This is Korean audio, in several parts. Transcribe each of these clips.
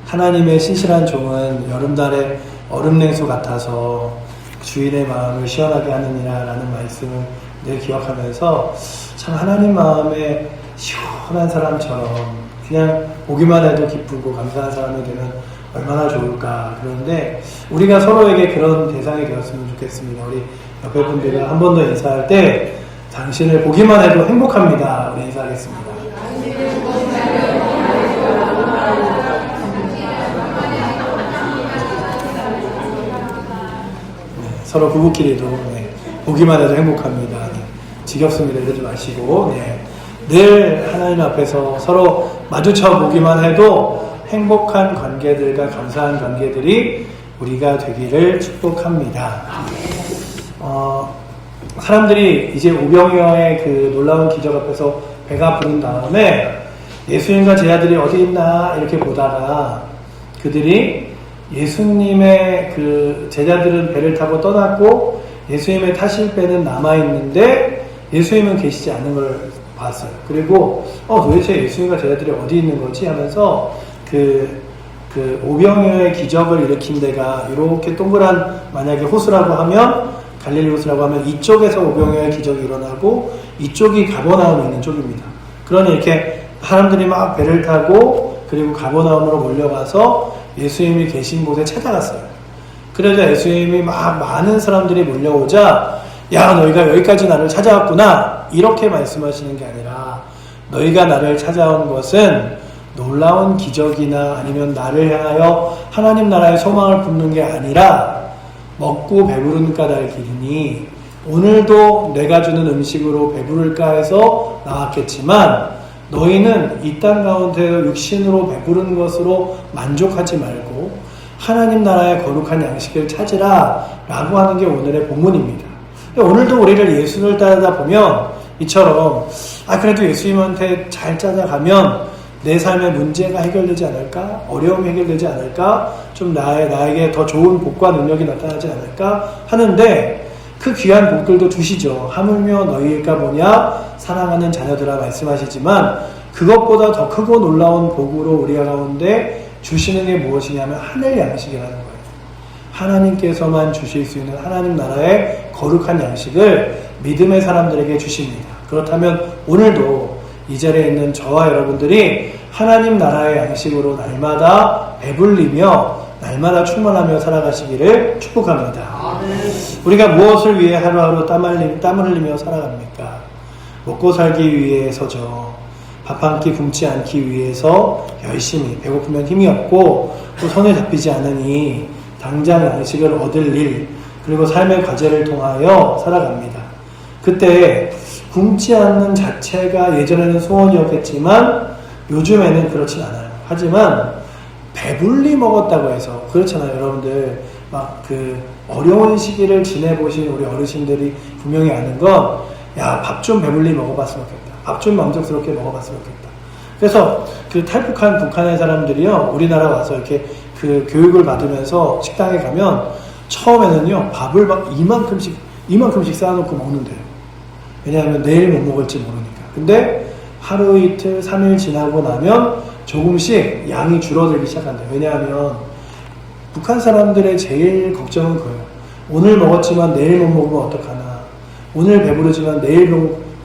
하나님의 신실한 종은 여름날의 얼음냉수 같아서 주인의 마음을 시원하게 하느니라 라는 말씀을 늘 기억하면서 참 하나님 마음에 시원한 사람처럼 그냥 보기만 해도 기쁘고 감사한 사람이 되면 얼마나 좋을까. 그런데 우리가 서로에게 그런 대상이 되었으면 좋겠습니다. 우리 옆에 분들과 한 번 더 인사할 때 당신을 보기만 해도 행복합니다. 우리 인사하겠습니다. 서로 부부끼리도 보기만 해도 행복합니다. 지겹습니다. 이러지 마시고 늘 하나님 앞에서 서로 마주쳐 보기만 해도 행복한 관계들과 감사한 관계들이 우리가 되기를 축복합니다. 사람들이 이제 오병이어의 그 놀라운 기적 앞에서 배가 부른 다음에 예수님과 제자들이 어디 있나 이렇게 보다가 그들이 예수님의 그 제자들은 배를 타고 떠났고 예수님의 타실 배는 남아있는데 예수님은 계시지 않는 걸 봤어요. 그리고 도대체 예수님과 제자들이 어디 있는 거지 하면서 그 오병이어의 기적을 일으킨 데가 이렇게 동그란 만약에 호수라고 하면 갈릴리 호수라고 하면 이쪽에서 오병이어의 기적이 일어나고 이쪽이 가버나움에 있는 쪽입니다. 그러니 이렇게 사람들이 막 배를 타고 그리고 가버나움으로 몰려가서 예수님이 계신 곳에 찾아갔어요. 그러자 예수님이 막 많은 사람들이 몰려오자 야 너희가 여기까지 나를 찾아왔구나 이렇게 말씀하시는 게 아니라 너희가 나를 찾아온 것은 놀라운 기적이나 아니면 나를 향하여 하나님 나라의 소망을 품는 게 아니라 먹고 배부른 까닭이니 오늘도 내가 주는 음식으로 배부를까 해서 나왔겠지만 너희는 이 땅 가운데 육신으로 배부른 것으로 만족하지 말고 하나님 나라의 거룩한 양식을 찾으라 라고 하는 게 오늘의 본문입니다. 오늘도 우리를 예수를 따르다 보면 이처럼 그래도 예수님한테 잘 찾아가면 내 삶의 문제가 해결되지 않을까? 어려움이 해결되지 않을까? 좀 나에게 더 좋은 복과 능력이 나타나지 않을까? 하는데 그 귀한 복들도 주시죠. 하물며 너희가 뭐냐? 사랑하는 자녀들아 말씀하시지만 그것보다 더 크고 놀라운 복으로 우리 가운데 주시는 게 무엇이냐면 하늘 양식이라는 거예요. 하나님께서만 주실 수 있는 하나님 나라의 거룩한 양식을 믿음의 사람들에게 주십니다. 그렇다면 오늘도 이 자리에 있는 저와 여러분들이 하나님 나라의 양식으로 날마다 배불리며 날마다 충만하며 살아가시기를 축복합니다. 우리가 무엇을 위해 하루하루 땀을 흘리며 살아갑니까? 먹고 살기 위해서죠. 밥 한 끼 굶지 않기 위해서 열심히 배고프면 힘이 없고 또 손에 잡히지 않으니 당장 양식을 얻을 일 그리고 삶의 과제를 통하여 살아갑니다. 그때 굶지 않는 자체가 예전에는 소원이었겠지만 요즘에는 그렇진 않아요. 하지만 배불리 먹었다고 해서 그렇잖아요. 여러분들 막 그 어려운 시기를 지내보신 우리 어르신들이 분명히 아는 건 야, 밥 좀 배불리 먹어봤으면 좋겠다. 밥 좀 만족스럽게 먹어봤으면 좋겠다. 그래서 그 탈북한 북한의 사람들이요 우리나라 와서 이렇게 그 교육을 받으면서 식당에 가면 처음에는요 밥을 막 이만큼씩 쌓아놓고 먹는데요. 왜냐하면 내일 못 먹을지 모르니까. 근데 하루 이틀 3일 지나고 나면 조금씩 양이 줄어들기 시작한대요. 왜냐하면 북한 사람들의 제일 걱정은 그거예요. 오늘 먹었지만 내일 못 먹으면 어떡하나. 오늘 배부르지만 내일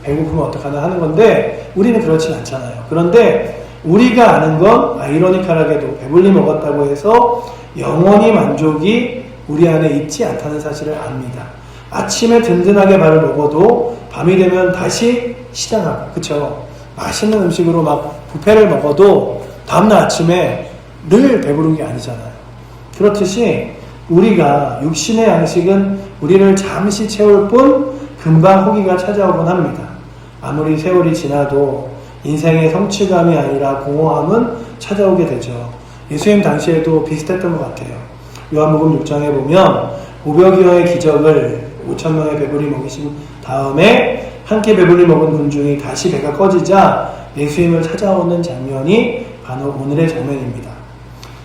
배고프면 어떡하나 하는 건데 우리는 그렇진 않잖아요. 그런데 우리가 아는 건 아이러니컬하게도 배불리 먹었다고 해서 영원히 만족이 우리 안에 있지 않다는 사실을 압니다. 아침에 든든하게 밥을 먹어도 밤이 되면 다시 시장하고 그쵸? 맛있는 음식으로 막 뷔페를 먹어도 다음날 아침에 늘 배부른 게 아니잖아요. 그렇듯이 우리가 육신의 양식은 우리를 잠시 채울 뿐 금방 호기가 찾아오곤 합니다. 아무리 세월이 지나도 인생의 성취감이 아니라 공허함은 찾아오게 되죠. 예수님 당시에도 비슷했던 것 같아요. 요한복음 6장에 보면 오병이어의 기적을 5,000명의 배불리 먹이신 다음에 한 끼 배불리 먹은 군중이 다시 배가 꺼지자 예수님을 찾아오는 장면이 바로 오늘의 장면입니다.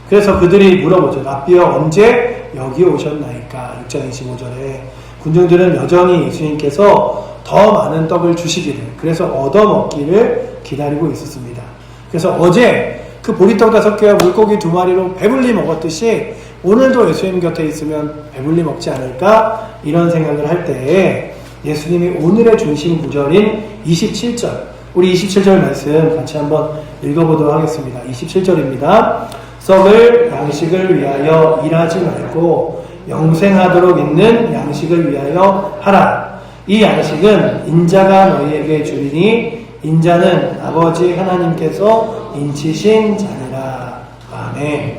그래서 그들이 물어보죠. 랍비여 언제 여기 오셨나이까? 6장 25절에 군중들은 여전히 예수님께서 더 많은 떡을 주시기를 그래서 얻어먹기를 기다리고 있었습니다. 그래서 어제 그 보리떡 5개와 물고기 2마리로 배불리 먹었듯이 오늘도 예수님 곁에 있으면 배불리 먹지 않을까? 이런 생각을 할 때에 예수님이 오늘의 중심 구절인 27절, 우리 27절 말씀 같이 한번 읽어보도록 하겠습니다. 27절입니다. 썩을 양식을 위하여 일하지 말고 영생하도록 있는 양식을 위하여 하라. 이 양식은 인자가 너희에게 주리니 인자는 아버지 하나님께서 인치신 자니라. 아멘.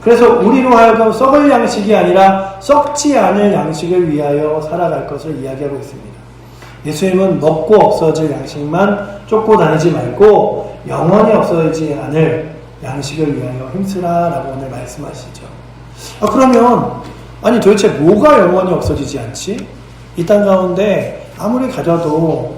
그래서 우리로 하여금 썩을 양식이 아니라 썩지 않을 양식을 위하여 살아갈 것을 이야기하고 있습니다. 예수님은 먹고 없어질 양식만 쫓고 다니지 말고 영원히 없어지지 않을 양식을 위하여 힘쓰라라고 오늘 말씀하시죠. 그러면 아니 도대체 뭐가 영원히 없어지지 않지? 이 땅 가운데 아무리 가져도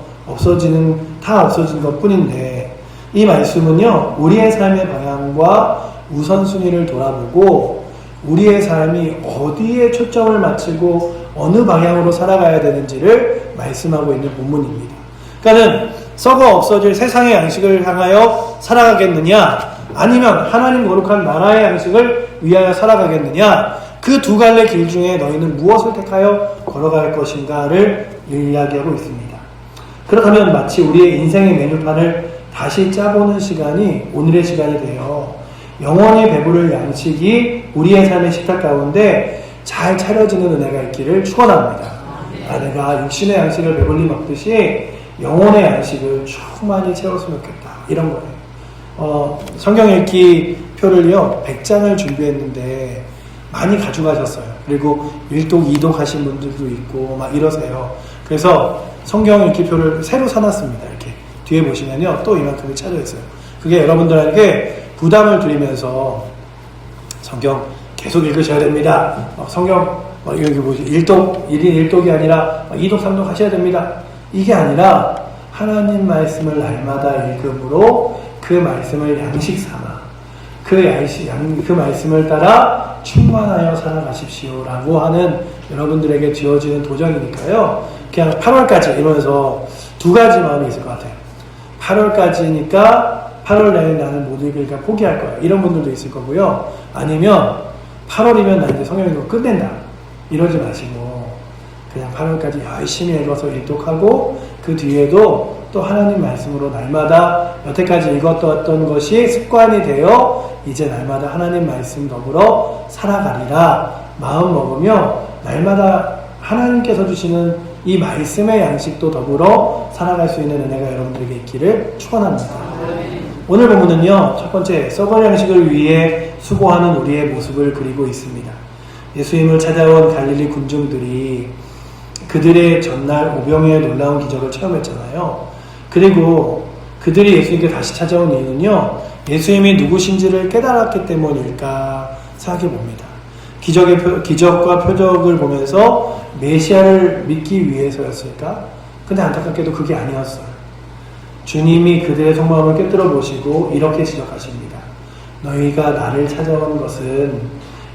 다 없어진 것 뿐인데, 이 말씀은요 우리의 삶의 방향과 우선순위를 돌아보고 우리의 삶이 어디에 초점을 맞추고 어느 방향으로 살아가야 되는지를 말씀하고 있는 본문입니다. 그러니까 썩어 없어질 세상의 양식을 향하여 살아가겠느냐, 아니면 하나님 거룩한 나라의 양식을 위하여 살아가겠느냐, 그 두 갈래 길 중에 너희는 무엇을 택하여 걸어갈 것인가를 이야기하고 있습니다. 그렇다면 마치 우리의 인생의 메뉴판을 다시 짜보는 시간이 오늘의 시간이 되어 영원히 배부를 양식이 우리의 삶의 식탁 가운데 잘 차려지는 은혜가 있기를 축원합니다. 내가 육신의 양식을 배불리 먹듯이 영혼의 양식을 충만히 채웠으면 좋겠다, 이런 거예요. 성경 읽기 표를요 100장을 준비했는데 많이 가져가셨어요. 그리고 1독 2독 하신 분들도 있고 막 이러세요. 그래서 성경 읽기 표를 새로 사놨습니다. 이렇게 뒤에 보시면요 또 이만큼이 차려 있어요. 그게 여러분들에게 부담을 드리면서 성경 계속 읽으셔야 됩니다. 성경 여기 보시 1독 1인 1독이 아니라 2독 3독 하셔야 됩니다. 이게 아니라 하나님 말씀을 날마다 읽음으로 그 말씀을 양식 삼아 그 말씀을 따라 충만하여 살아가십시오 라고 하는 여러분들에게 지어지는 도전이니까요. 그냥 8월까지 이러면서 두 가지 마음이 있을 것 같아요. 8월까지니까 8월 내에 나는 못 읽으니까 포기할 거야, 이런 분들도 있을 거고요. 아니면 8월이면 나 이제 성경 읽고 끝낸다, 이러지 마시고 그냥 8월까지 열심히 읽어서 일독하고 그 뒤에도 또 하나님 말씀으로 날마다 여태까지 읽었던 것이 습관이 되어 이제 날마다 하나님 말씀 더불어 살아가리라 마음 먹으며 날마다 하나님께서 주시는 이 말씀의 양식도 더불어 살아갈 수 있는 은혜가 여러분들에게 있기를 축원합니다. 오늘 본문은요 첫 번째 썩을 양식을 위해 수고하는 우리의 모습을 그리고 있습니다. 예수님을 찾아온 갈릴리 군중들이 그들의 전날 오병이어의 놀라운 기적을 체험했잖아요. 그리고 그들이 예수님께 다시 찾아온 이유는요 예수님이 누구신지를 깨달았기 때문일까 생각해 봅니다. 기적과 표적을 보면서 메시아를 믿기 위해서였을까? 근데 안타깝게도 그게 아니었어요. 주님이 그들의 속마음을 꿰뚫어 보시고 이렇게 지적하십니다. 너희가 나를 찾아온 것은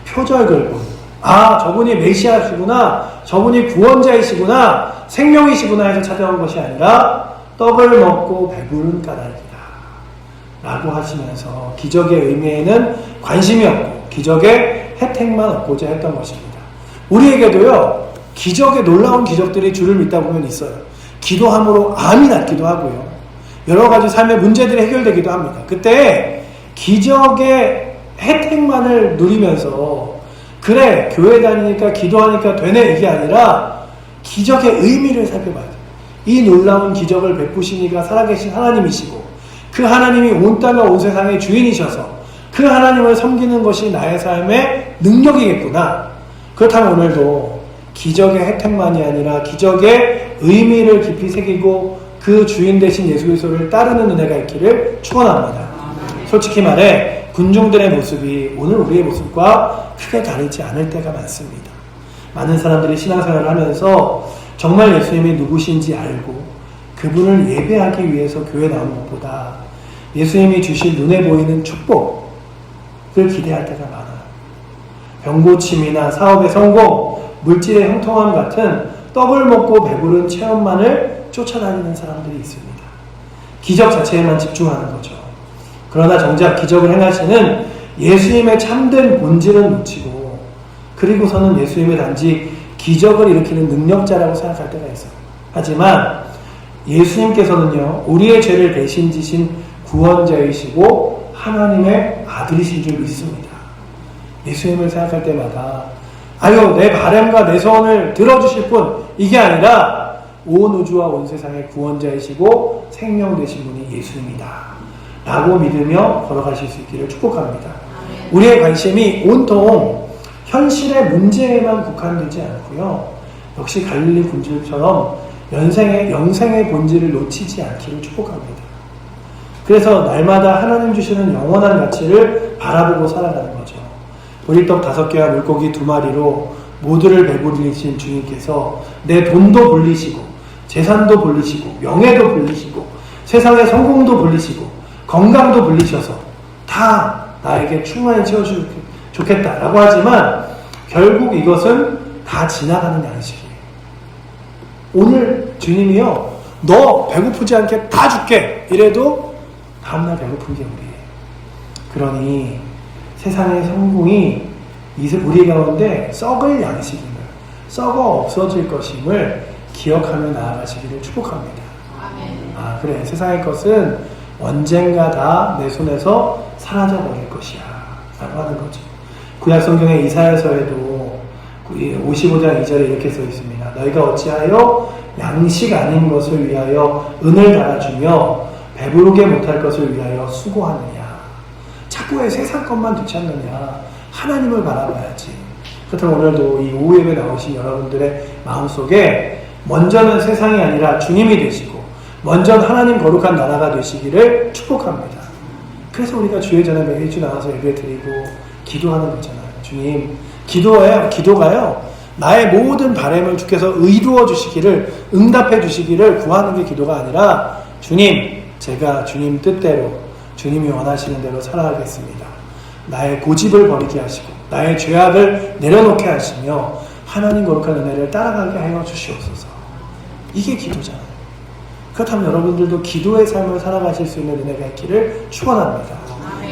표적을 보고, 저분이 메시아시구나, 저분이 구원자이시구나, 생명이시구나 해서 찾아온 것이 아니라 떡을 먹고 배부른 까닭이다 라고 하시면서 기적의 의미에는 관심이 없고 기적의 혜택만 얻고자 했던 것입니다. 우리에게도요 기적의 놀라운 기적들이 주를 믿다 보면 있어요. 기도함으로 암이 낫기도 하고요, 여러 가지 삶의 문제들이 해결되기도 합니다. 그때 기적의 혜택만을 누리면서 그래 교회 다니니까 기도하니까 되네 이게 아니라 기적의 의미를 살펴봐야 돼요. 이 놀라운 기적을 베푸신 이가 살아계신 하나님이시고 그 하나님이 온 땅과 온 세상의 주인이셔서 그 하나님을 섬기는 것이 나의 삶의 능력이겠구나. 그렇다면 오늘도 기적의 혜택만이 아니라 기적의 의미를 깊이 새기고 그 주인 되신 예수 그리스도를 따르는 은혜가 있기를 축원합니다. 솔직히 말해 군중들의 모습이 오늘 우리의 모습과 크게 다르지 않을 때가 많습니다. 많은 사람들이 신앙생활을 하면서 정말 예수님이 누구신지 알고 그분을 예배하기 위해서 교회 나오는 것보다 예수님이 주신 눈에 보이는 축복을 기대할 때가 많아요. 병고침이나 사업의 성공, 물질의 형통함 같은 떡을 먹고 배부른 체험만을 쫓아다니는 사람들이 있습니다. 기적 자체에만 집중하는 거죠. 그러나 정작 기적을 행하시는 예수님의 참된 본질은 놓치고 그리고서는 예수님의 단지 기적을 일으키는 능력자라고 생각할 때가 있어요. 하지만 예수님께서는요, 우리의 죄를 대신 지신 구원자이시고 하나님의 아들이신 줄 믿습니다. 예수님을 생각할 때마다 아유, 내 바람과 내 소원을 들어주실 분, 이게 아니라 온 우주와 온 세상의 구원자이시고 생명 되신 분이 예수님이다 라고 믿으며 걸어가실 수 있기를 축복합니다. 우리의 관심이 온통 현실의 문제에만 국한되지 않고요, 역시 갈릴리 군주처럼 영생의 본질을 놓치지 않기를 축복합니다. 그래서 날마다 하나님 주시는 영원한 가치를 바라보고 살아가는 거죠. 보리떡 5개와 물고기 2마리로 모두를 배부르신 주님께서 내 돈도 불리시고 재산도 불리시고 명예도 불리시고 세상의 성공도 불리시고 건강도 불리셔서 다 나에게 충만히 채워주면 좋겠다라고 하지만 결국 이것은 다 지나가는 양식이에요. 오늘 주님이요, 너 배고프지 않게 다 줄게 이래도 다음날 배고픈 게 우리예요. 그러니 세상의 성공이 우리 가운데 썩을 양식임을, 썩어 없어질 것임을 기억하며 나아가시기를 축복합니다. 아, 그래, 세상의 것은 언젠가 다 내 손에서 사라져 버릴 것이야 라고 하는 거죠. 구약성경의 이사야서에도 55장 2절에 이렇게 써 있습니다. 너희가 어찌하여 양식 아닌 것을 위하여 은을 달아주며 배부르게 못할 것을 위하여 수고하느냐. 자꾸 왜 세상 것만 되찾느냐. 하나님을 바라봐야지. 그렇다면 오늘도 이 오후 예배 나오신 여러분들의 마음속에 먼저는 세상이 아니라 주님이 되시고 먼저는 하나님 거룩한 나라가 되시기를 축복합니다. 그래서 우리가 주의 전에 매일 주 나와서 예배 드리고 기도하는 거잖아요. 주님, 기도가요, 나의 모든 바람을 주께서 이루어 주시기를, 응답해 주시기를 구하는 게 기도가 아니라 주님, 제가 주님 뜻대로 주님이 원하시는 대로 살아가겠습니다. 나의 고집을 버리게 하시고 나의 죄악을 내려놓게 하시며 하나님 거룩한 은혜를 따라가게 하여 주시옵소서. 이게 기도잖아요. 그렇다면 여러분들도 기도의 삶을 살아가실 수 있는 은혜가 있기를 축원합니다.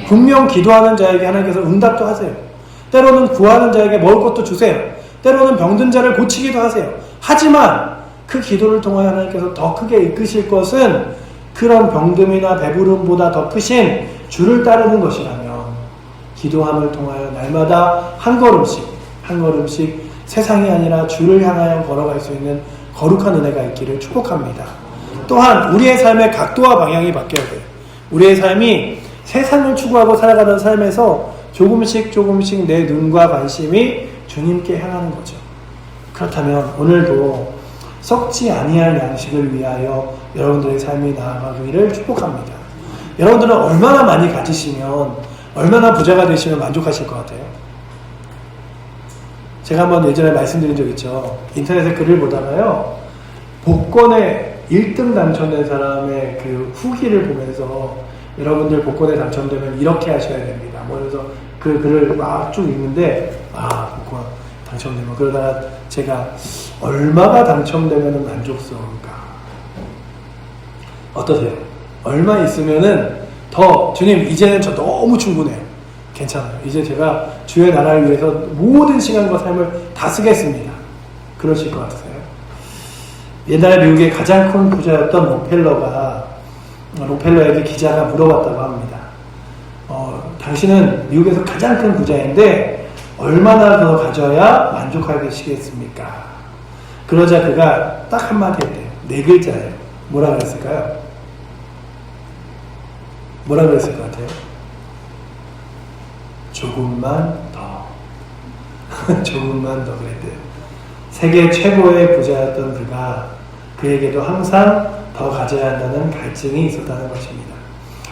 분명 기도하는 자에게 하나님께서 응답도 하세요. 때로는 구하는 자에게 먹을 것도 주세요. 때로는 병든 자를 고치기도 하세요. 하지만 그 기도를 통하여 하나님께서 더 크게 이끄실 것은 그런 병듦이나 배부름보다 더 크신 주를 따르는 것이라면 기도함을 통하여 날마다 한 걸음씩 한 걸음씩 세상이 아니라 주를 향하여 걸어갈 수 있는 거룩한 은혜가 있기를 축복합니다. 또한 우리의 삶의 각도와 방향이 바뀌어야 돼요. 우리의 삶이 세상을 추구하고 살아가는 삶에서 조금씩 내 눈과 관심이 주님께 향하는 거죠. 그렇다면 오늘도 썩지 아니할 양식을 위하여 여러분들의 삶이 나아가기를 축복합니다. 여러분들은 얼마나 많이 가지시면, 얼마나 부자가 되시면 만족하실 것 같아요? 제가 한번 예전에 말씀드린 적 있죠. 인터넷에 글을 보다가요, 복권에 1등 당첨된 사람의 그 후기를 보면서 여러분들 복권에 당첨되면 이렇게 하셔야 됩니다. 그래서 그 글을 막 쭉 읽는데, 복권 당첨되면, 그러다가 제가 얼마가 당첨되면 만족스러울까? 어떠세요? 얼마 있으면은 더, 주님, 이제는 저 너무 충분해요. 괜찮아요. 이제 제가 주의 나라를 위해서 모든 시간과 삶을 다 쓰겠습니다. 그러실 것 같으세요? 옛날에 미국의 가장 큰 부자였던 록펠러에게 기자가 물어봤다고 합니다. 당신은 미국에서 가장 큰 부자인데 얼마나 더 가져야 만족하시겠습니까? 그러자 그가 딱 한마디 했대요. 4글자예요. 뭐라 그랬을까요? 뭐라 그랬을 것 같아요? 조금만 더. 조금만 더 그랬대요. 세계 최고의 부자였던 그에게도 항상 더 가져야 한다는 갈증이 있었다는 것입니다.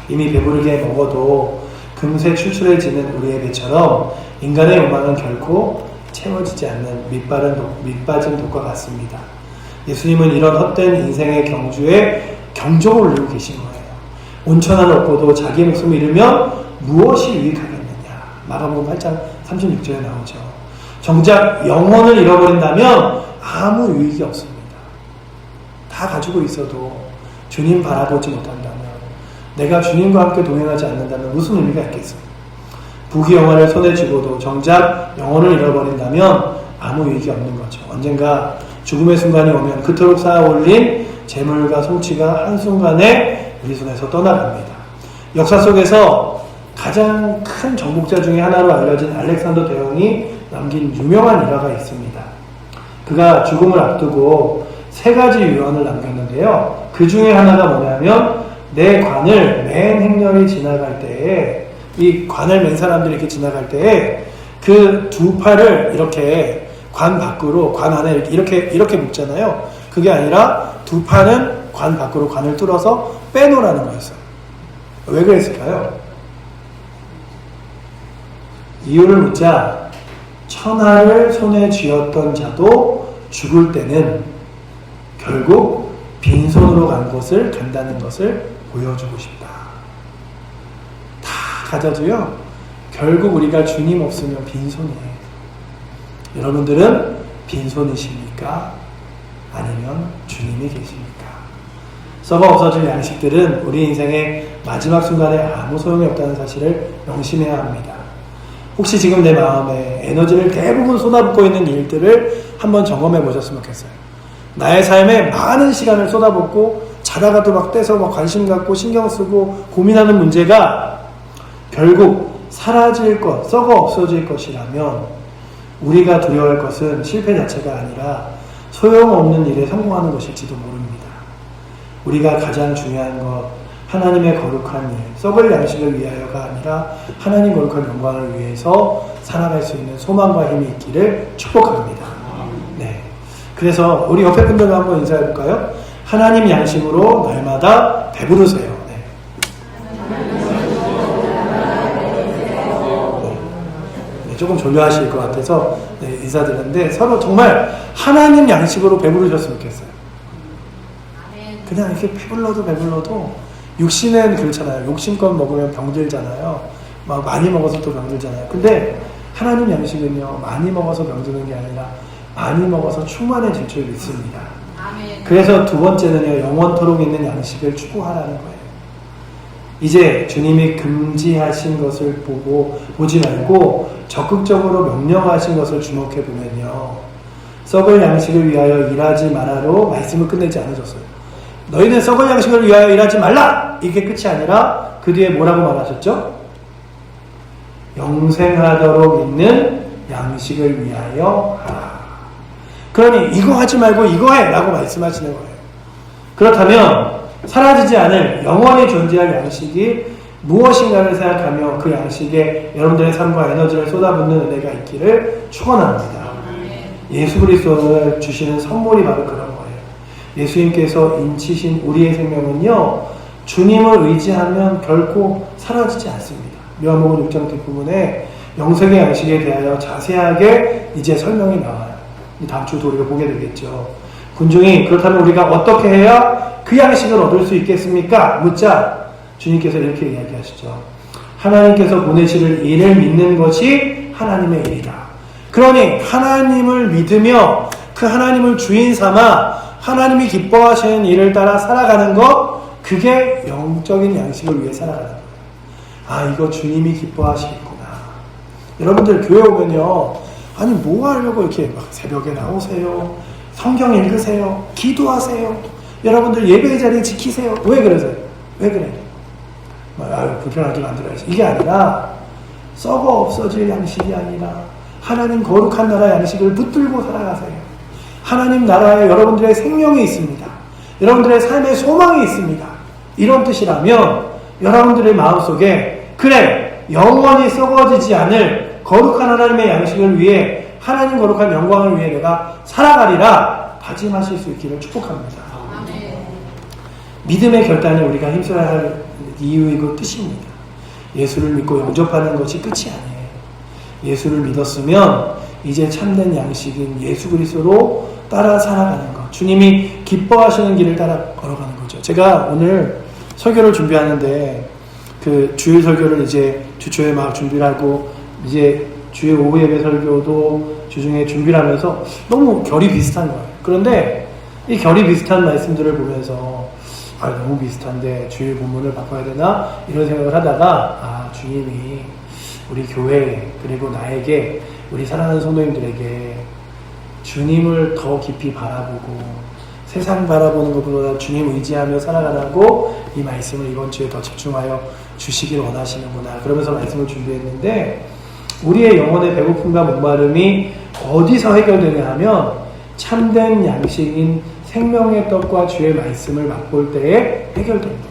이미 배부르게 먹어도 금세 출출해지는 우리의 배처럼 인간의 욕망은 결코 채워지지 않는 밑빠진 독과 같습니다. 예수님은 이런 헛된 인생의 경주에 경종을 울리고 계신 거예요. 온천하를 얻고도 자기 목숨을 잃으면 무엇이 유익하겠느냐. 마가복음 8장 36절에 나오죠. 정작 영혼을 잃어버린다면 아무 유익이 없습니다. 다 가지고 있어도 주님 바라보지 못한다면, 내가 주님과 함께 동행하지 않는다면 무슨 의미가 있겠어요? 부귀 영화를 손에 쥐고도 정작 영혼을 잃어버린다면 아무 유익이 없는 거죠. 언젠가 죽음의 순간이 오면 그토록 쌓아올린 재물과 성취가 한순간에 우리 손에서 떠나갑니다. 역사 속에서 가장 큰 정복자 중에 하나로 알려진 알렉산더 대왕이 남긴 유명한 일화가 있습니다. 그가 죽음을 앞두고 3가지 유언을 남겼는데요. 그 중에 하나가 뭐냐면 내 관을 맨 행렬이 지나갈 때에 이 관을 맨 사람들이 이렇게 지나갈 때에 그 2팔을 이렇게 관 밖으로 관 안에 이렇게 묶잖아요. 그게 아니라 2팔은 관 밖으로 관을 뚫어서 빼놓으라는 거였어요. 왜 그랬을까요? 이유를 묻자 천하를 손에 쥐었던 자도 죽을 때는 결국 빈손으로 간 곳을 간다는 것을 보여주고 싶다. 다 가져도요 결국 우리가 주님 없으면 빈손이에요. 여러분들은 빈손이십니까? 아니면 주님이 계십니까? 썩어 없어질 양식들은 우리 인생의 마지막 순간에 아무 소용이 없다는 사실을 명심해야 합니다. 혹시 지금 내 마음에 에너지를 대부분 쏟아붓고 있는 일들을 한번 점검해 보셨으면 좋겠어요. 나의 삶에 많은 시간을 쏟아붓고 자다가도 막 떼서 막 관심 갖고 신경 쓰고 고민하는 문제가 결국 사라질 것, 썩어 없어질 것이라면 우리가 두려워할 것은 실패 자체가 아니라 소용없는 일에 성공하는 것일지도 모릅니다. 우리가 가장 중요한 것, 하나님의 거룩한 일, 썩을 양식을 위하여가 아니라 하나님 거룩한 영광을 위해서 살아갈 수 있는 소망과 힘이 있기를 축복합니다. 네. 그래서 우리 옆에 분들과 한번 인사해 볼까요? 하나님 양식으로 날마다 배부르세요. 네. 네, 조금 졸려하실 것 같아서 네, 인사드렸는데 서로 정말 하나님 양식으로 배부르셨으면 좋겠어요. 그냥 이렇게 배불러도 육신은 그렇잖아요. 욕심껏 먹으면 병들잖아요. 막 많이 먹어서 또 병들잖아요. 근데 하나님 양식은요, 많이 먹어서 병드는 게 아니라 많이 먹어서 충만해질 줄 믿습니다. 아멘. 그래서 2번째는요, 영원토록 있는 양식을 추구하라는 거예요. 이제 주님이 금지하신 것을 보지 말고 적극적으로 명령하신 것을 주목해 보면요, 썩을 양식을 위하여 일하지 마라로 말씀을 끝내지 않으셨어요. 너희는 썩을 양식을 위하여 일하지 말라! 이게 끝이 아니라 그 뒤에 뭐라고 말하셨죠? 영생하도록 있는 양식을 위하여 하라. 그러니 이거 하지 말고 이거 해! 라고 말씀하시는 거예요. 그렇다면 사라지지 않을 영원히 존재할 양식이 무엇인가를 생각하며 그 양식에 여러분들의 삶과 에너지를 쏟아붓는 은혜가 있기를 축원합니다. 예수 그리스도를 주시는 선물이 바로 그런 거예요. 예수님께서 인치신 우리의 생명은요, 주님을 의지하면 결코 사라지지 않습니다. 요한복음 6장 뒷부분에 영생의 양식에 대하여 자세하게 이제 설명이 나와요. 다음 주도 우리가 보게 되겠죠. 군중이 그렇다면 우리가 어떻게 해야 그 양식을 얻을 수 있겠습니까? 묻자 주님께서 이렇게 이야기하시죠. 하나님께서 보내실 일을 믿는 것이 하나님의 일이다. 그러니 하나님을 믿으며 그 하나님을 주인 삼아 하나님이 기뻐하시는 일을 따라 살아가는 것, 그게 영적인 양식을 위해 살아가는 거예요. 아, 이거 주님이 기뻐하시겠구나. 여러분들 교회 오면요, 아니 뭐 하려고 이렇게 막 새벽에 나오세요, 성경 읽으세요, 기도하세요, 여러분들 예배의 자리 지키세요. 왜 그러세요? 왜 그래? 불편하게 만들어야지. 이게 아니라 썩어 없어질 양식이 아니라 하나님 거룩한 나라 양식을 붙들고 살아가세요. 하나님 나라에 여러분들의 생명이 있습니다. 여러분들의 삶의 소망이 있습니다. 이런 뜻이라면 여러분들의 마음속에 그래, 영원히 썩어지지 않을 거룩한 하나님의 양식을 위해 하나님 거룩한 영광을 위해 내가 살아가리라 다짐하실 수 있기를 축복합니다. 아멘. 믿음의 결단이 우리가 힘써야 할 이유이고 뜻입니다. 예수를 믿고 영접하는 것이 끝이 아니에요. 예수를 믿었으면 이제 참된 양식인 예수 그리스도로 따라 살아가는 것, 주님이 기뻐하시는 길을 따라 걸어가는 거죠. 제가 오늘 설교를 준비하는데 그 주일 설교를 이제 주초에 막 준비를 하고 이제 주일 오후 예배 설교도 주중에 준비를 하면서 너무 결이 비슷한 거예요. 그런데 이 결이 비슷한 말씀들을 보면서 너무 비슷한데 주일 본문을 바꿔야 되나? 이런 생각을 하다가 주님이 우리 교회 그리고 나에게 우리 사랑하는 성도님들에게 주님을 더 깊이 바라보고 세상 바라보는 것보다 주님 의지하며 살아가라고 이 말씀을 이번 주에 더 집중하여 주시길 원하시는구나. 그러면서 말씀을 준비했는데 우리의 영혼의 배고픔과 목마름이 어디서 해결되냐 하면 참된 양식인 생명의 떡과 주의 말씀을 맛볼 때에 해결됩니다.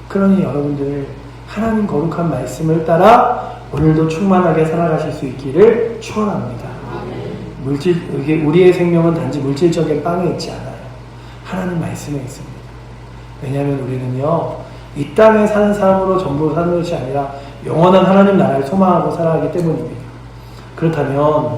그러니 여러분들 하나님 거룩한 말씀을 따라 오늘도 충만하게 살아가실 수 있기를 축원합니다. 우리의 생명은 단지 물질적인 빵에 있지 않아요. 하나님 말씀에 있습니다. 왜냐하면 우리는요 이 땅에 사는 삶으로 전부 사는 것이 아니라 영원한 하나님 나라를 소망하고 살아가기 때문입니다. 그렇다면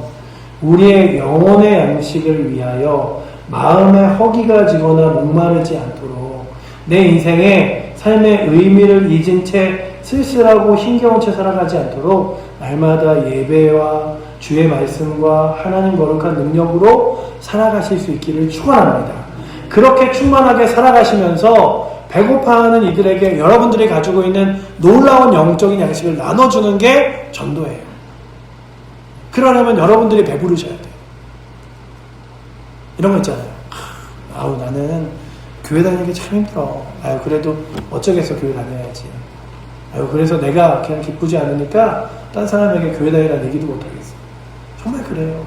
우리의 영혼의 양식을 위하여 마음에 허기가 지거나 목마르지 않도록 내 인생의 삶의 의미를 잊은 채 쓸쓸하고 힘겨운 채 살아가지 않도록 날마다 예배와 주의 말씀과 하나님 거룩한 능력으로 살아가실 수 있기를 축원합니다. 그렇게 충만하게 살아가시면서 배고파하는 이들에게 여러분들이 가지고 있는 놀라운 영적인 양식을 나눠주는 게 전도예요. 그러려면 여러분들이 배부르셔야 돼요. 이런 거 있잖아요. 나는 교회 다니기 참 힘들어. 그래도 어쩌겠어, 교회 다녀야지. 그래서 내가 그냥 기쁘지 않으니까 딴 사람에게 교회 다니라는 얘기도 못하겠어. 정말 그래요.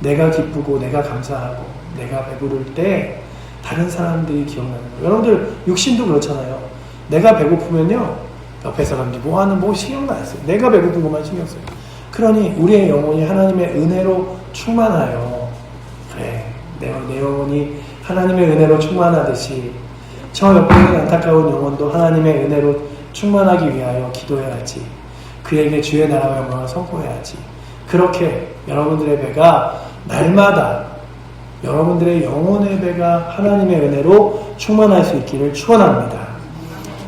내가 기쁘고 내가 감사하고 내가 배부를 때 다른 사람들이 기억나는 거예요. 여러분들 육신도 그렇잖아요. 내가 배고프면요 옆에 사람들이 뭐 신경도 안 써요. 내가 배고픈 것만 신경 써요. 그러니 우리의 영혼이 하나님의 은혜로 충만하여 그래 내 영혼이 하나님의 은혜로 충만하듯이 저 옆에 있는 안타까운 영혼도 하나님의 은혜로 충만하기 위하여 기도해야지. 그에게 주의 나라와 영광을 선포해야지. 그렇게 여러분들의 배가 날마다 여러분들의 영혼의 배가 하나님의 은혜로 충만할 수 있기를 축원합니다.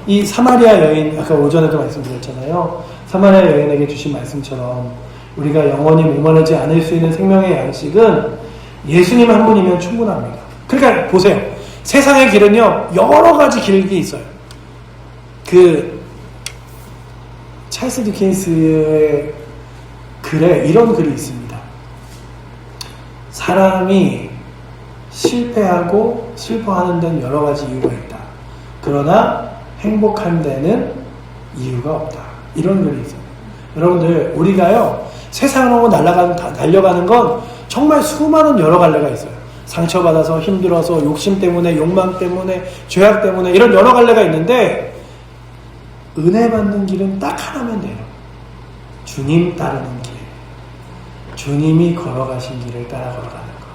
이 사마리아 여인 아까 오전에도 말씀드렸잖아요. 사마리아 여인에게 주신 말씀처럼 우리가 영원히 목마르지 않을 수 있는 생명의 양식은 예수님 한 분이면 충분합니다. 그러니까 보세요. 세상의 길은요 여러 가지 길이 있어요. 찰스 디킨스의 글에 이런 글이 있습니다. 사람이 실패하고 슬퍼하는 데는 여러 가지 이유가 있다. 그러나 행복한 데는 이유가 없다. 이런 글이 있어요. 여러분들 우리가요 세상으로 달려가는 건 정말 수많은 여러 갈래가 있어요. 상처받아서 힘들어서 욕심 때문에 욕망 때문에 죄악 때문에 이런 여러 갈래가 있는데 은혜 받는 길은 딱 하나면 돼요. 주님 따르는 길. 주님이 걸어가신 길을 따라 걸어가는 거.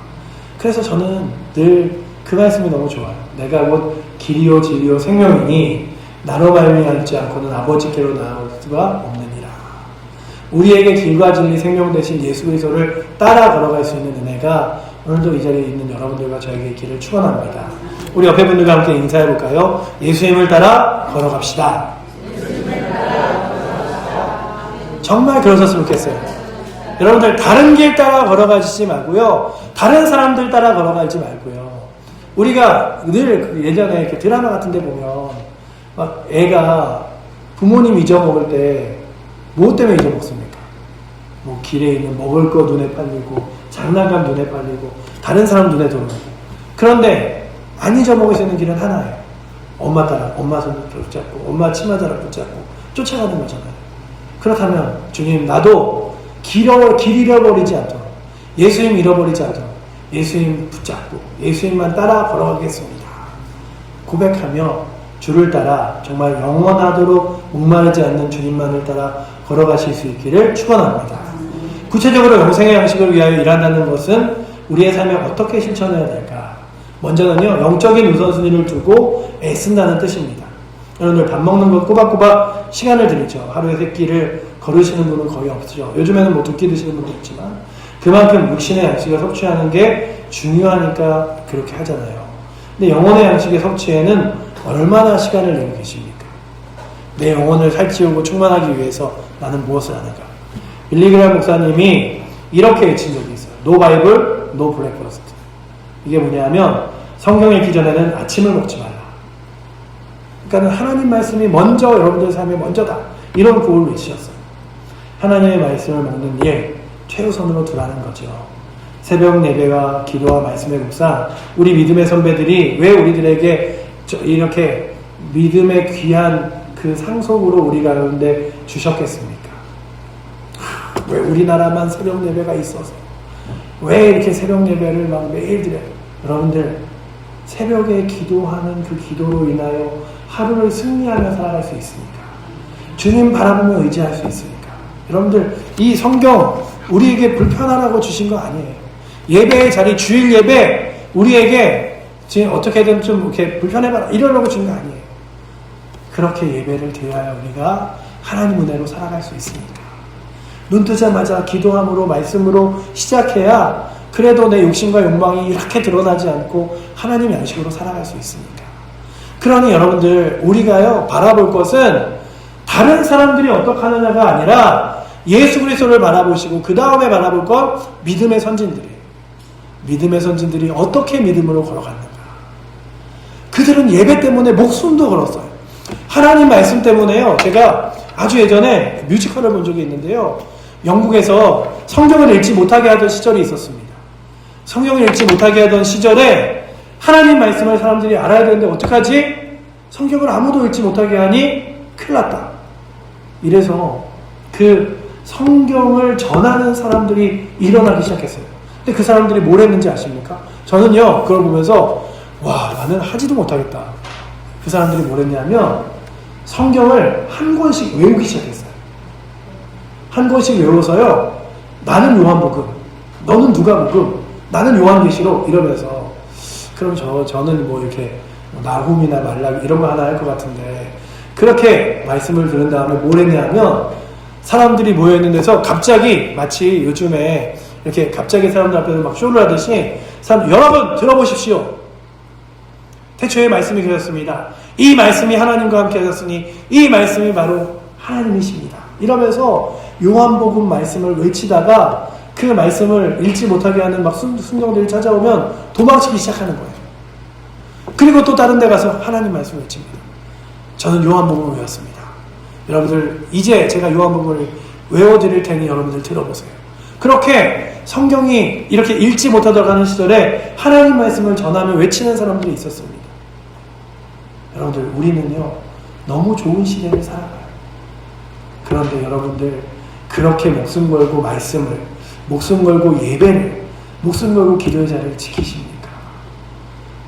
그래서 저는 늘 그 말씀이 너무 좋아요. 내가 곧 길이요 진리요 생명이니 나로 말미암지 않고는 아버지께로 나아올 수가 없느니라. 우리에게 길과 진리 생명 대신 예수 그리스도를 따라 걸어갈 수 있는 은혜가 오늘도 이 자리에 있는 여러분들과 저에게 있기를 축원합니다. 우리 옆에 분들과 함께 인사해 볼까요? 예수님을 따라 걸어갑시다. 정말 그러셨으면 좋겠어요. 여러분들 다른 길 따라 걸어가지 말고요. 다른 사람들 따라 걸어가지 말고요. 우리가 늘 예전에 이렇게 드라마 같은 데 보면 막 애가 부모님 잊어먹을 때 뭐 때문에 잊어먹습니까? 뭐 길에 있는 먹을 거 눈에 팔리고 장난감 눈에 팔리고 다른 사람 눈에 들어오고. 그런데 안 잊어먹을 수 있는 길은 하나예요. 엄마 따라 엄마 손 붙잡고 엄마 치마 자락 붙잡고 쫓아가는 거잖아요. 그렇다면 주님 나도 길 잃어버리지 않도록 예수님 잃어버리지 않도록 예수님 붙잡고 예수님만 따라 걸어가겠습니다. 고백하며 주를 따라 정말 영원하도록 목마르지 않는 주님만을 따라 걸어가실 수 있기를 축원합니다. 구체적으로 영생의 양식을 위하여 일한다는 것은 우리의 삶에 어떻게 실천해야 될까? 먼저는요 영적인 우선순위를 두고 애쓴다는 뜻입니다. 여러분들 밥 먹는 것 꼬박꼬박 시간을 들이죠. 하루에 3끼를 거르시는 분은 거의 없죠. 요즘에는 뭐 2끼 드시는 분도 있지만 그만큼 육신의 양식을 섭취하는 게 중요하니까 그렇게 하잖아요. 근데 영혼의 양식의 섭취에는 얼마나 시간을 내고 계십니까? 내 영혼을 살찌우고 충만하기 위해서 나는 무엇을 하는가? 빌리그람 목사님이 이렇게 외친 적이 있어요. No Bible, no breakfast. 이게 뭐냐면 성경 읽기 전에는 아침을 먹지 말라. 그러니까 하나님 말씀이 먼저 여러분들 삶에 먼저다. 이런 구호를 외치셨어요. 하나님의 말씀을 먹는 일 최우선으로 두라는 거죠. 새벽 예배와 기도와 말씀의 묵상, 우리 믿음의 선배들이 왜 우리들에게 이렇게 믿음의 귀한 그 상속으로 우리 가운데 주셨겠습니까? 왜 우리나라만 새벽 예배가 있어서, 왜 이렇게 새벽 예배를 막 매일 드려요? 여러분들, 새벽에 기도하는 그 기도로 인하여 하루를 승리하며 살아갈 수 있습니까? 주님 바라보며 의지할 수 있습니까? 여러분들, 이 성경 우리에게 불편하라고 주신 거 아니에요. 예배의 자리, 주일 예배, 우리에게 지금 어떻게든 좀 이렇게 불편해봐라 이러려고 준 거 아니에요. 그렇게 예배를 드려야 우리가 하나님 은혜로 살아갈 수 있습니다. 눈 뜨자마자 기도함으로 말씀으로 시작해야 그래도 내 욕심과 욕망이 이렇게 드러나지 않고 하나님 양식으로 살아갈 수 있습니다. 그러니 여러분들, 우리가요 바라볼 것은 다른 사람들이 어떻게 하느냐가 아니라 예수 그리스도를 바라보시고 그 다음에 바라볼 건 믿음의 선진들이에요. 믿음의 선진들이 어떻게 믿음으로 걸어갔는가. 그들은 예배 때문에 목숨도 걸었어요. 하나님 말씀 때문에요. 제가 아주 예전에 뮤지컬을 본 적이 있는데요. 영국에서 성경을 읽지 못하게 하던 시절이 있었습니다. 성경을 읽지 못하게 하던 시절에 하나님 말씀을 사람들이 알아야 되는데 어떡하지? 성경을 아무도 읽지 못하게 하니 큰일 났다. 이래서 그 성경을 전하는 사람들이 일어나기 시작했어요. 근데 그 사람들이 뭘 했는지 아십니까? 저는요, 그걸 보면서 와, 나는 하지도 못하겠다. 그 사람들이 뭘 했냐면 성경을 한 권씩 외우기 시작했어요. 한 권씩 외워서요, 나는 요한복음, 너는 누가복음, 나는 요한계시록 이러면서, 그럼 저는 뭐 이렇게 나훔이나 말라기 이런 거 하나 할 것 같은데, 그렇게 말씀을 들은 다음에 뭘 했냐면 사람들이 모여있는 데서 갑자기 마치 요즘에 이렇게 갑자기 사람들 앞에서 막 쇼를 하듯이 여러분 들어보십시오. 태초에 말씀이 계셨습니다. 이 말씀이 하나님과 함께 하셨으니 이 말씀이 바로 하나님이십니다. 이러면서 요한복음 말씀을 외치다가 그 말씀을 읽지 못하게 하는 막 순종들이 찾아오면 도망치기 시작하는 거예요. 그리고 또 다른 데 가서 하나님 말씀을 외칩니다. 저는 요한복음을 외웠습니다. 여러분들, 이제 제가 요한복음을 외워드릴 테니 여러분들 들어보세요. 그렇게 성경이 이렇게 읽지 못하다가 하는 시절에 하나님 말씀을 전하며 외치는 사람들이 있었습니다. 여러분들, 우리는요 너무 좋은 시대를 살아가요. 그런데 여러분들, 그렇게 목숨 걸고 말씀을, 목숨 걸고 예배를, 목숨 걸고 기도의 자리를 지키십니까?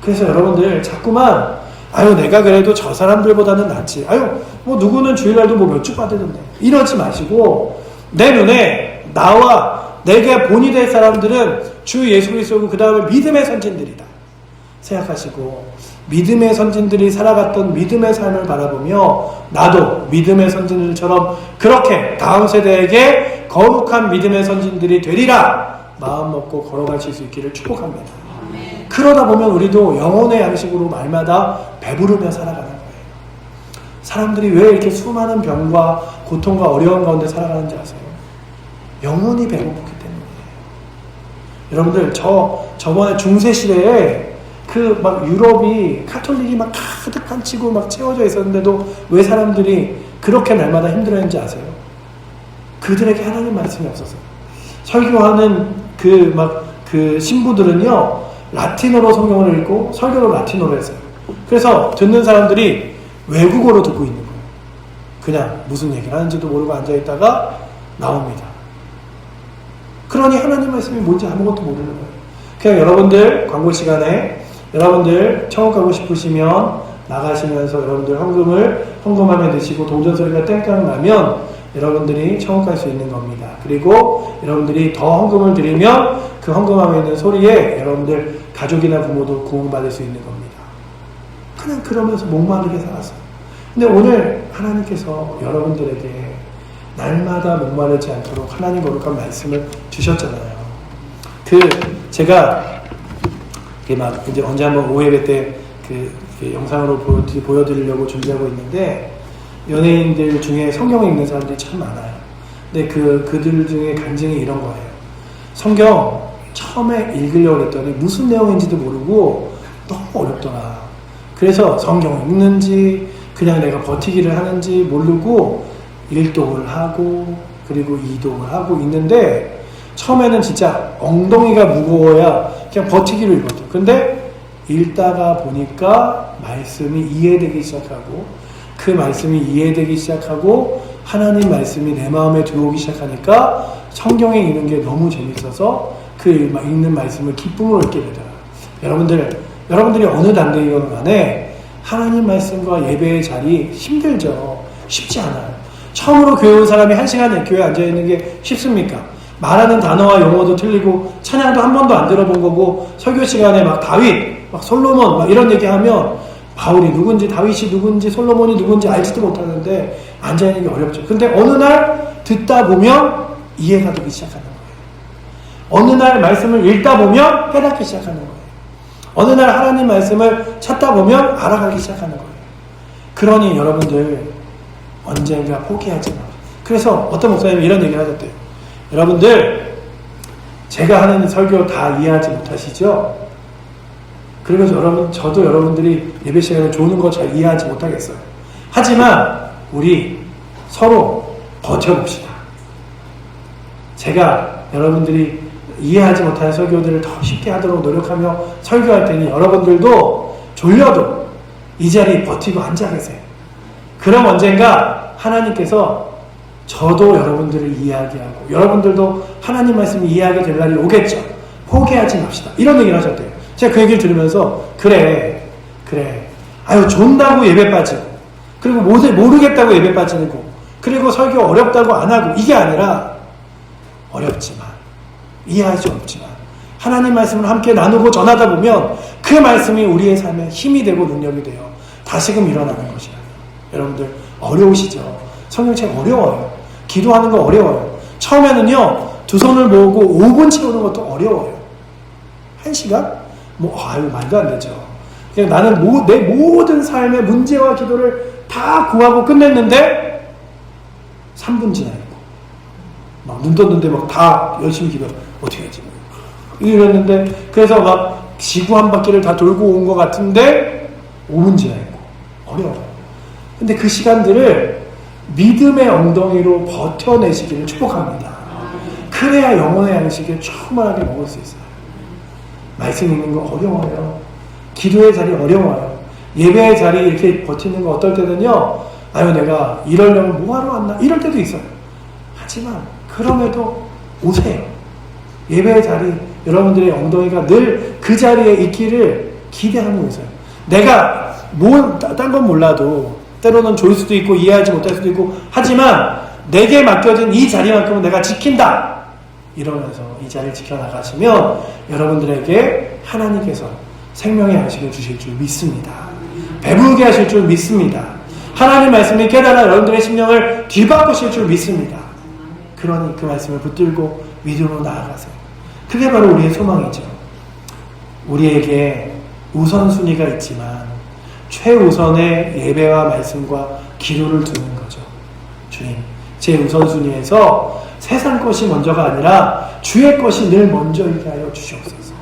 그래서 여러분들 자꾸만 아유, 내가 그래도 저 사람들보다는 낫지, 아유 뭐 누구는 주일날도 뭐 몇 주 받으던데, 이러지 마시고, 내 눈에 나와 내게 본이 될 사람들은 주 예수 그리스도고 그 다음에 믿음의 선진들이다 생각하시고, 믿음의 선진들이 살아갔던 믿음의 삶을 바라보며 나도 믿음의 선진들처럼 그렇게 다음 세대에게 거룩한 믿음의 선진들이 되리라 마음 먹고 걸어가실 수 있기를 축복합니다. 그러다 보면 우리도 영혼의 양식으로 날마다 배부르며 살아가는 거예요. 사람들이 왜 이렇게 수많은 병과 고통과 어려움 가운데 살아가는지 아세요? 영혼이 배고프기 때문이에요. 여러분들, 저번에 중세 시대에 그 막 유럽이 카톨릭이 막 가득 판치고 막 채워져 있었는데도 왜 사람들이 그렇게 날마다 힘들어했는지 아세요? 그들에게 하나님 말씀이 없었어요. 설교하는 그 신부들은요, 라틴어로 성경을 읽고 설교를 라틴어로 했어요. 그래서 듣는 사람들이 외국어로 듣고 있는 거예요. 그냥 무슨 얘기를 하는지도 모르고 앉아있다가 나옵니다. 그러니 하나님 말씀이 뭔지 아무것도 모르는 거예요. 그냥 여러분들 광고 시간에 여러분들 천국 가고 싶으시면 나가시면서 여러분들 헌금하면 되시고 동전 소리가 땡깡 나면 여러분들이 천국 갈 수 있는 겁니다. 그리고 여러분들이 더 헌금을 드리면 그 헌금함에 있는 소리에 여러분들 가족이나 부모도 구원받을 수 있는 겁니다. 그냥 그러면서 목마르게 살았어요. 근데 오늘 하나님께서 여러분들에게 날마다 목마르지 않도록 하나님 거룩한 말씀을 주셨잖아요. 제가 막 이제 언제 한번 오예배 때 영상으로 보여드리려고 준비하고 있는데, 연예인들 중에 성경을 읽는 사람들이 참 많아요. 근데 그들 중에 간증이 이런 거예요. 성경 처음에 읽으려고 했더니 무슨 내용인지도 모르고 너무 어렵더라. 그래서 성경 읽는지 그냥 내가 버티기를 하는지 모르고 1독을 하고 그리고 2독을 하고 있는데 처음에는 진짜 엉덩이가 무거워야 그냥 버티기로 읽거든. 근데 읽다가 보니까 말씀이 이해되기 시작하고 그 말씀이 이해되기 시작하고 하나님 말씀이 내 마음에 들어오기 시작하니까 성경에 읽는 게 너무 재밌어서 그 읽는 말씀을 기쁨으로 읽게 되더라. 여러분들이 어느 단계이건 간에 하나님 말씀과 예배의 자리 힘들죠. 쉽지 않아요. 처음으로 교회 온 사람이 1시간에 교회에 앉아있는 게 쉽습니까? 말하는 단어와 용어도 틀리고 찬양도 한 번도 안 들어본 거고 설교 시간에 막 다윗, 막 솔로몬 막 이런 얘기하면 바울이 누군지 다윗이 누군지 솔로몬이 누군지 알지도 못하는데 앉아있는 게 어렵죠. 근데 어느 날 듣다 보면 이해가 되기 시작하는 거예요. 어느 날 말씀을 읽다 보면 깨닫기 시작하는 거예요. 어느 날 하나님 말씀을 찾다 보면 알아가기 시작하는 거예요. 그러니 여러분들 언젠가 포기하지 마. 그래서 어떤 목사님이 이런 얘기를 하셨대요. 여러분들 제가 하는 설교 다 이해하지 못하시죠? 그리고 저도 여러분들이 예배 시간에 조는 거 잘 이해하지 못하겠어요. 하지만 우리 서로 버텨봅시다. 제가 여러분들이 이해하지 못하는 설교들을 더 쉽게 하도록 노력하며 설교할 테니 여러분들도 졸려도 이 자리에 버티고 앉아 계세요. 그럼 언젠가 하나님께서 저도 여러분들을 이해하게 하고 여러분들도 하나님 말씀을 이해하게 될 날이 오겠죠. 포기하지 맙시다. 이런 얘기를 하셨대요. 제가 그 얘기를 들으면서 그래 아유 존다고 예배 빠지고 그리고 모르겠다고 예배 빠지고 그리고 설교 어렵다고 안 하고 이게 아니라 어렵지만 이해할 수 없지만 하나님 말씀을 함께 나누고 전하다 보면 그 말씀이 우리의 삶에 힘이 되고 능력이 되어 다시금 일어나는 것이야. 여러분들 어려우시죠? 성경책 어려워요. 기도하는 거 어려워요. 처음에는요 2손을 모으고 5분 채우는 것도 어려워요. 1시간? 말도 안 되죠. 그냥 나는 내 모든 삶의 문제와 기도를 다 구하고 끝냈는데 3분 지나 있고 막 눈 떴는데 막 다 열심히 기도 어떻게 하지? 이랬는데 그래서 막 지구 한 바퀴를 다 돌고 온 것 같은데 5분 지나 있고 어려워요. 근데 그 시간들을 믿음의 엉덩이로 버텨내시기를 축복합니다. 그래야 영혼의 양식을 충만하게 먹을 수 있어요. 말씀 읽는 거 어려워요. 기도의 자리 어려워요. 예배의 자리 이렇게 버티는 거 어떨 때는요. 아유 내가 이러려면 뭐하러 왔나? 이럴 때도 있어요. 하지만 그럼에도 오세요. 예배의 자리 여러분들의 엉덩이가 늘 그 자리에 있기를 기대하고 있어요. 내가 딴 건 몰라도 때로는 좋을 수도 있고 이해하지 못할 수도 있고 하지만 내게 맡겨진 이 자리만큼은 내가 지킨다. 이러면서 이 자리를 지켜나가시면 여러분들에게 하나님께서 생명의 양식을 주실 줄 믿습니다. 배부르게 하실 줄 믿습니다. 하나님 말씀이 깨달아 여러분들의 심령을 뒤바꾸실 줄 믿습니다. 그러니 그 말씀을 붙들고 믿음으로 나아가세요. 그게 바로 우리의 소망이죠. 우리에게 우선순위가 있지만 최우선의 예배와 말씀과 기도를 두는 거죠. 주님, 제 우선순위에서 세상 것이 먼저가 아니라 주의 것이 늘 먼저이게 하여 주시옵소서.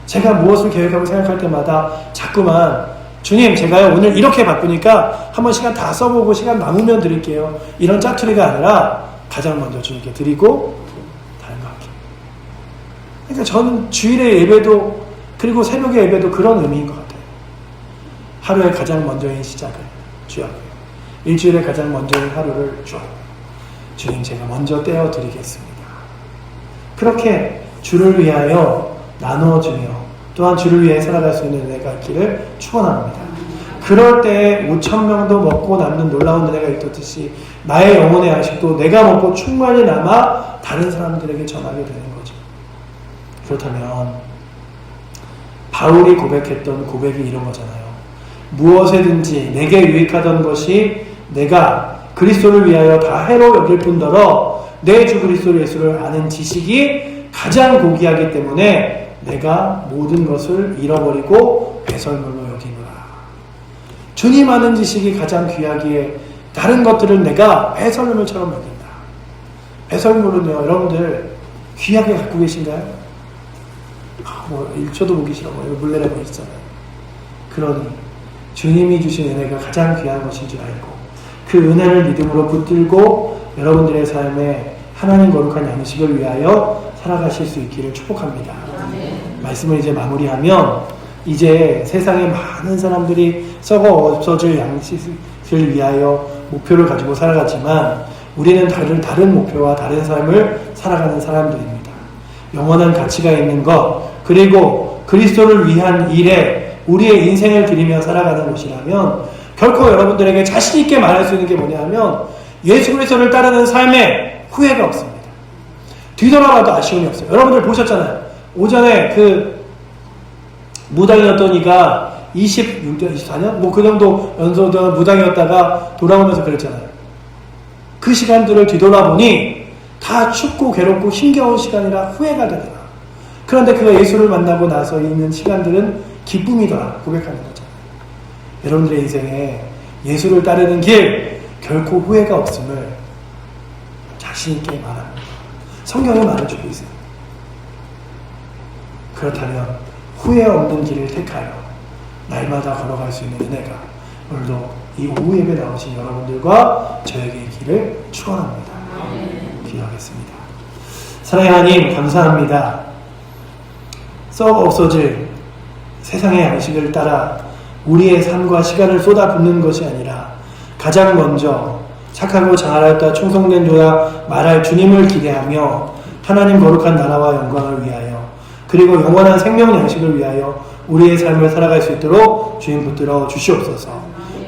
제가 무엇을 계획하고 생각할 때마다 자꾸만 주님 제가요 오늘 이렇게 바쁘니까 한번 시간 다 써보고 시간 남으면 드릴게요. 이런 짜투리가 아니라 가장 먼저 주님께 드리고 다른 거 할게요. 그러니까 저는 주일의 예배도 그리고 새벽의 예배도 그런 의미인 것 같아요. 하루의 가장 먼저인 시작을 주 앞에 일주일의 가장 먼저인 하루를 주 앞에 주님 제가 먼저 떼어드리겠습니다. 그렇게 주를 위하여 나누어주며 또한 주를 위해 살아갈 수 있는 은혜가 있기를 축원합니다. 그럴 때에 5,000명도 먹고 남는 놀라운 은혜가 있듯이 나의 영혼의 양식도 내가 먹고 충만히 남아 다른 사람들에게 전하게 되는 거죠. 그렇다면 바울이 고백했던 고백이 이런 거잖아요. 무엇에든지 내게 유익하던 것이 내가 그리스도를 위하여 다 해로 여길 뿐더러 내 주 그리스도 예수를 아는 지식이 가장 고귀하기 때문에 내가 모든 것을 잃어버리고 배설물로 여기노라. 주님 아는 지식이 가장 귀하기에 다른 것들을 내가 배설물처럼 여긴다. 배설물은요, 여러분들 귀하게 갖고 계신가요? 1초도 보기 싫어. 물레라고 있잖아요. 그러니 주님이 주신 은혜가 가장 귀한 것인 줄 알고 그 은혜를 믿음으로 붙들고 여러분들의 삶에 하나님 거룩한 양식을 위하여 살아가실 수 있기를 축복합니다. 말씀을 이제 마무리하면 이제 세상에 많은 사람들이 썩어 없어질 양식을 위하여 목표를 가지고 살아가지만 우리는 다른 목표와 다른 삶을 살아가는 사람들입니다. 영원한 가치가 있는 것 그리고 그리스도를 위한 일에 우리의 인생을 드리며 살아가는 것이라면 결코 여러분들에게 자신 있게 말할 수 있는 게 뭐냐면 예수 그리스도를 따르는 삶에 후회가 없습니다. 뒤돌아봐도 아쉬움이 없어요. 여러분들 보셨잖아요. 오전에 그 무당이었던 이가 26년, 24년? 뭐 그 정도 연소던 무당이었다가 돌아오면서 그랬잖아요. 그 시간들을 뒤돌아보니 다 춥고 괴롭고 힘겨운 시간이라 후회가 되더라. 그런데 그가 예수를 만나고 나서 있는 시간들은 기쁨이더라 고백하는 거잖아요. 여러분들의 인생에 예수를 따르는 길 결코 후회가 없음을 자신 있게 말합니다. 성경이 말해주고 있어요. 그렇다면 후회 없는 길을 택하여 날마다 걸어갈 수 있는 은혜가 오늘도 이 오후 예배 나오신 여러분들과 저에게 길을 축원합니다. 기도하겠습니다. 사랑의 하나님 감사합니다. 썩 없어질 세상의 양식을 따라 우리의 삶과 시간을 쏟아붓는 것이 아니라 가장 먼저 착하고 잘하였다 충성된 자야 말할 주님을 기대하며 하나님 거룩한 나라와 영광을 위하여 그리고 영원한 생명 양식을 위하여 우리의 삶을 살아갈 수 있도록 주님 붙들어 주시옵소서.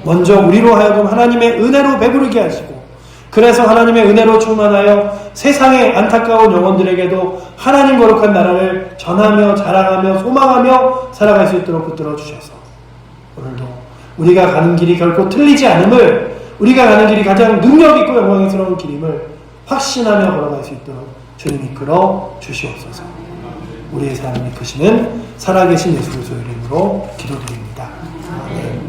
먼저 우리로 하여금 하나님의 은혜로 배부르게 하시고 그래서 하나님의 은혜로 충만하여 세상의 안타까운 영혼들에게도 하나님 거룩한 나라를 전하며 자랑하며 소망하며 살아갈 수 있도록 붙들어 주셔서 오늘도 우리가 가는 길이 결코 틀리지 않음을 우리가 가는 길이 가장 능력있고 영광스러운 길임을 확신하며 걸어갈 수 있도록 주님 이끌어 주시옵소서. 우리의 삶을 이끄시는 살아계신 예수 그리스도의 이름으로 기도드립니다.